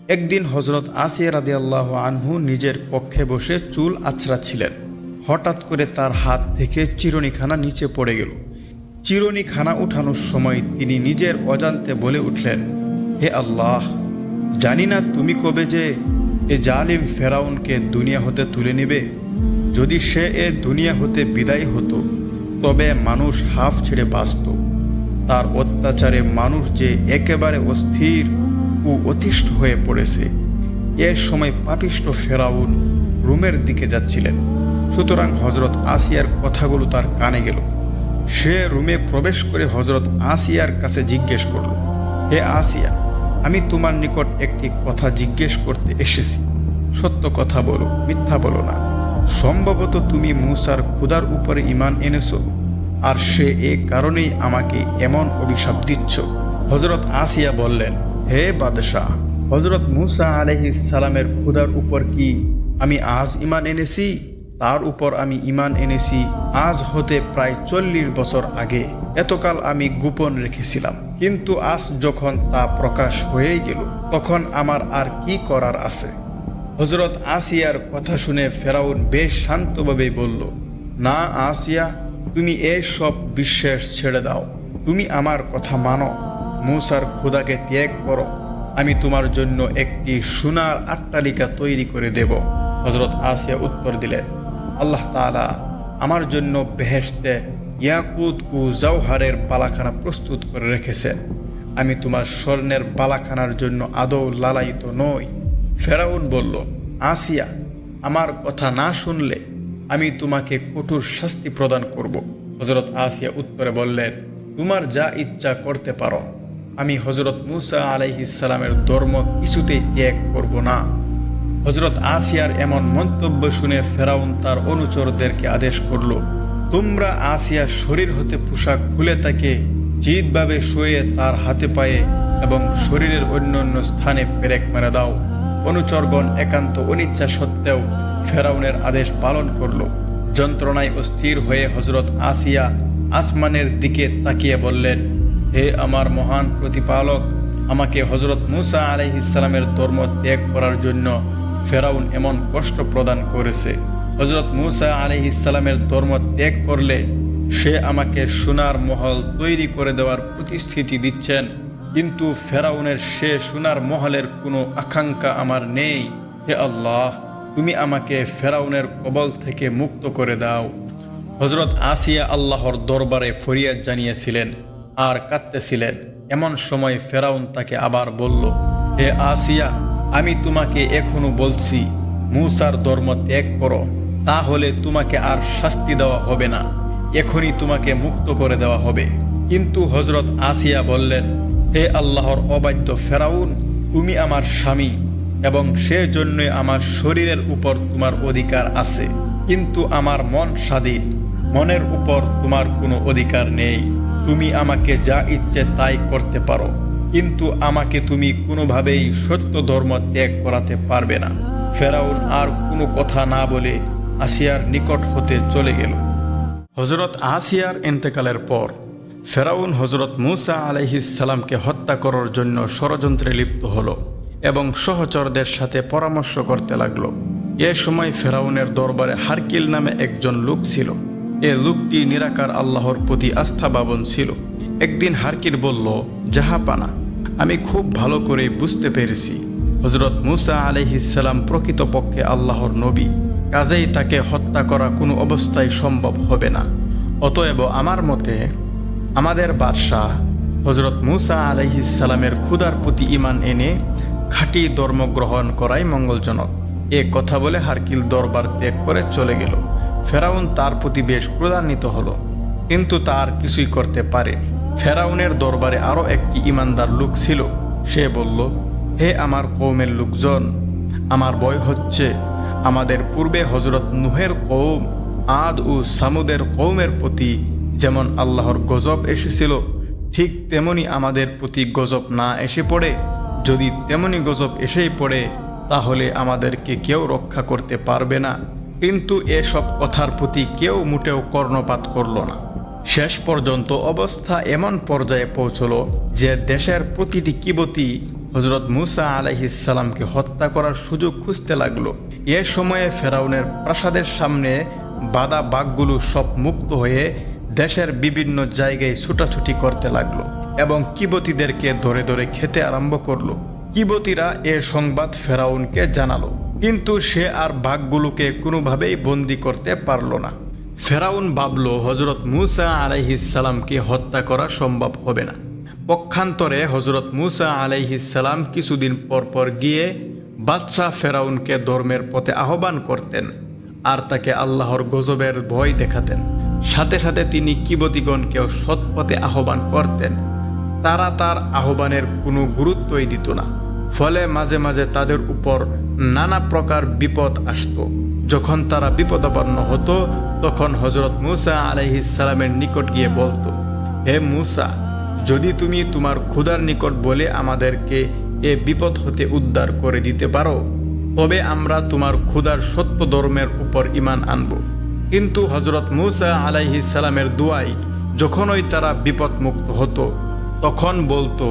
একদিন হজরত আসিয়া রাদিয়াল্লাহু আনহু নিজের কক্ষে বসে চুল আঁচড়াচ্ছিলেন। হঠাৎ করে তার হাত থেকে চিরুনিখানা নিচে পড়ে গেল। চিরুনিখানা উঠানোর সময় তিনি নিজের অজান্তে বলে উঠলেন, হে আল্লাহ, জানি না তুমি কবে যে এ জালিম ফেরাউনকে দুনিয়া হতে তুলে নেবে। যদি সে এ দুনিয়া হতে বিদায় হতো তবে মানুষ হাফ ছেড়ে বাঁচত। তার অত্যাচারে মানুষ যে একেবারে অস্থির ও অতিষ্ঠ হয়ে পড়েছে। এ সময় পাপিষ্ঠ ফেরাউন রুমের দিকে যাচ্ছিলেন। সুতরাং হজরত আসিয়ার কথাগুলো তার কানে গেল। সে রুমে প্রবেশ করে হজরত আসিয়ার কাছে জিজ্ঞেস করল, হে আসিয়া, আমি তোমার নিকট একটি কথা জিজ্ঞেস করতে এসেছি। সত্য কথা বলো, মিথ্যা বলো না। সম্ভবত তুমি মূসার খোদার উপরে ঈমান এনেছো, আর সে এ কারণেই আমাকে এমন অভিশাপ দিচ্ছ। হজরত আসিয়া বললেন, হে বাদশাহ, হজরত মূসা আলাইহিস সালামের খোদার উপর কি আমি আজ ঈমান এনেছি? তার উপর আমি ঈমান এনেছি আজ হতে প্রায় 40 বছর আগে। এতকাল আমি গোপন রেখেছিলাম, কিন্তু আজ যখন তা প্রকাশ হয়ে গেল তখন আমার আর কি করার আছে? হজরত আসিয়ার কথা শুনে ফেরাউন বেশ শান্তভাবে বলল, না আসিয়া, তুমি সব বিশ্বাস ছেড়ে দাও। তুমি আমার কথা মানো, মূসার খোদাকে ত্যাগ করো। আমি তোমার জন্য একটি সোনার অট্টালিকা তৈরি করে দেব। হজরত আসিয়া উত্তর দিলেন, আল্লাহ তাআলা আমার জন্য বেহেশতে ইয়াকুত ও জওহারের বালাখানা প্রস্তুত করে রেখেছেন। আমি তোমার স্বর্ণের বালাখানার জন্য আদৌ লালায়িত নই। ফেরাউন বলল, আসিয়া, আমার কথা না শুনলে আমি তোমাকে কঠোর শাস্তি প্রদান করব। হজরত আসিয়া উত্তরে বললেন, তোমার যা ইচ্ছা করতে পারো। আমি হজরত মূসা আলাইহিস সালামের ধর্ম কিছুতেই ত্যাগ করব না। হজরত আসিয়ার এমন মন্তব্য শুনে ফেরাউন তার অনুচরদেরকে আদেশ করল, তোমরা আসিয়ার শরীর হতে পোশাক খুলে তাকে চিৎভাবে শুয়ে তার হাতে পায়ে এবং শরীরের অন্যান্য স্থানে পেরেক মেরে দাও। অনুচরগণ একান্ত অনিচ্ছা সত্ত্বেও ফেরাউনের আদেশ পালন করল। যন্ত্রণায় অস্থির হয়ে হজরত আসিয়া আসমানের দিকে তাকিয়ে বললেন, হে আমার মহান প্রতিপালক, আমাকে হজরত মূসা আলাইহিস সালামের ধর্ম ত্যাগ করার জন্য ফেরাউন এমন কষ্ট প্রদান করেছে। হজরত মূসা আলাইহিস সালামের ধর্ম ত্যাগ করলে সে আমাকে সোনার মহল তৈরি করে দেওয়ার প্রতিশ্রুতি দিচ্ছেন, কিন্তু ফেরাউনের সে সোনার মহলের কোনো আকাঙ্ক্ষা আমার নেই। হে আল্লাহ, তুমি আমাকে ফেরাউনের কবল থেকে মুক্ত করে দাও। হজরত আসিয়া আল্লাহর দরবারে ফরিয়াদ জানিয়েছিলেন আর কাঁদতেছিলেন। এমন সময় ফেরাউন তাকে আবার বলল, হে আসিয়া, আমি তোমাকে এখনো বলছি, মূসার ধর্ম ত্যাগ করো, তাহলে তোমাকে আর শাস্তি দেওয়া হবে না, এখনই তোমাকে মুক্ত করে দেওয়া হবে। কিন্তু হজরত আসিয়া বললেন, হে আল্লাহর অবাধ্য ফেরাউন, তুমি আমার স্বামী এবং সেজন্যই আমার শরীরের উপর তোমার অধিকার আছে, কিন্তু আমার মন স্বাধীন, মনের উপর তোমার কোনো অধিকার নেই। তুমি আমাকে যা ইচ্ছে তাই করতে পারো, কিন্তু আমাকে তুমি কোনোভাবেই সত্য ধর্ম ত্যাগ করাতে পারবে না। ফেরাউন আর কোনো কথা না বলে আসিয়ার নিকট হতে চলে গেল। হজরত আসিয়ার ইন্তেকালের পর ফেরাউন হজরত মূসা আলাইহিস সালামকে হত্যা করার জন্য ষড়যন্ত্রে লিপ্ত হলো এবং সহচরদের সাথে পরামর্শ করতে লাগলো। এ সময় ফেরাউনের দরবারে হারকিল নামে একজন লোক ছিল। এ লোকটি নিরাকার আল্লাহর প্রতি আস্থাবান ছিল। একদিন হারকিল বলল, জাহাপানা, আমি খুব ভালো করে বুঝতে পেরেছি হজরত মূসা আলাইহিস সালাম প্রকৃতপক্ষে আল্লাহর নবী, কাজেই তাকে হত্যা করা কোনো অবস্থায় সম্ভব হবে না। অতএব আমার মতে আমাদের বাদশাহ হজরত মূসা আলাইহিস সালামের খোদার প্রতি ঈমান এনে খাঁটি ধর্ম গ্রহণ করাই মঙ্গলজনক। এ কথা বলে হারকিল দরবার ত্যাগ করে চলে গেল। ফেরাউন তার প্রতি বেশ ক্রোধান্বিত হলো, কিন্তু তার কিছুই করতে পারেনি। ফেরাউনের দরবারে আরও একটি ঈমানদার লোক ছিল। সে বলল, হে আমার কওমের লোকজন, আমার ভয় হচ্ছে আমাদের পূর্বে হজরত নূহের কওম আদ ও সামুদের কওমের প্রতি যেমন আল্লাহর গজব এসেছিল, ঠিক তেমনি আমাদের প্রতি গজব না এসে পড়ে। যদি তেমনি গজব এসেই পড়ে তাহলে আমাদেরকে কেউ রক্ষা করতে পারবে না। কিন্তু এসব কথার প্রতি কেউ মোটেও কর্ণপাত করল না। শেষ পর্যন্ত অবস্থা এমন পর্যায়ে পৌঁছল যে দেশের প্রতিটি কিবতী হযরত মূসা আলাইহিস সালামকে হত্যা করার সুযোগ খুঁজতে লাগলো। এ সময়ে ফেরাউনের প্রাসাদের সামনে বাঁধা বাঘগুলো সব মুক্ত হয়ে দেশের বিভিন্ন জায়গায় ছুটাছুটি করতে লাগলো এবং কিবতীদেরকে ধরে ধরে খেতে আরম্ভ করলো। কিবতীরা এ সংবাদ ফেরাউনকে জানালো, কিন্তু সে আর বাঘগুলোকে কোনোভাবেই বন্দী করতে পারল না। ফেরাউন ভাবল হযরত মূসা আলাইহিস সালামকে হত্যা করা সম্ভব হবে না। পক্ষান্তরে হযরত মূসা আলাইহিস সালাম কিছুদিন পর পর গিয়ে বাদশাহ ফেরাউনকে ধর্মের পথে আহ্বান করতেন আর তাকে আল্লাহর গজবের ভয় দেখাতেন। সাথে সাথে তিনি কিবতীগণকেও সৎপথে আহ্বান করতেন। তারা তার আহ্বানের কোনো গুরুত্বই দিত না, ফলে মাঝে মাঝে তাদের উপর নানা প্রকার বিপদ আসত। যখন তারা বিপদাপন্ন হতো তখন হযরত মূসা আলাইহিস সালামের নিকট গিয়ে বলতো, হে মূসা, যদি তুমি তোমার খোদার নিকট বলে আমাদেরকে এ বিপদ হতে উদ্ধার করে দিতে পারো, তবে আমরা তোমার খোদার সত্য ধর্মের উপর ঈমান আনব। কিন্তু হযরত মূসা আলাইহিস সালামের দোয়াই যখনই তারা বিপদমুক্ত হতো তখন বলতো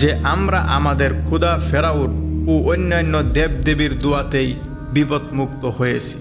যে আমরা আমাদের খোদা ফেরাউন ও অন্যান্য দেবদেবীর দোয়াতেই বিপদমুক্ত হয়েছি।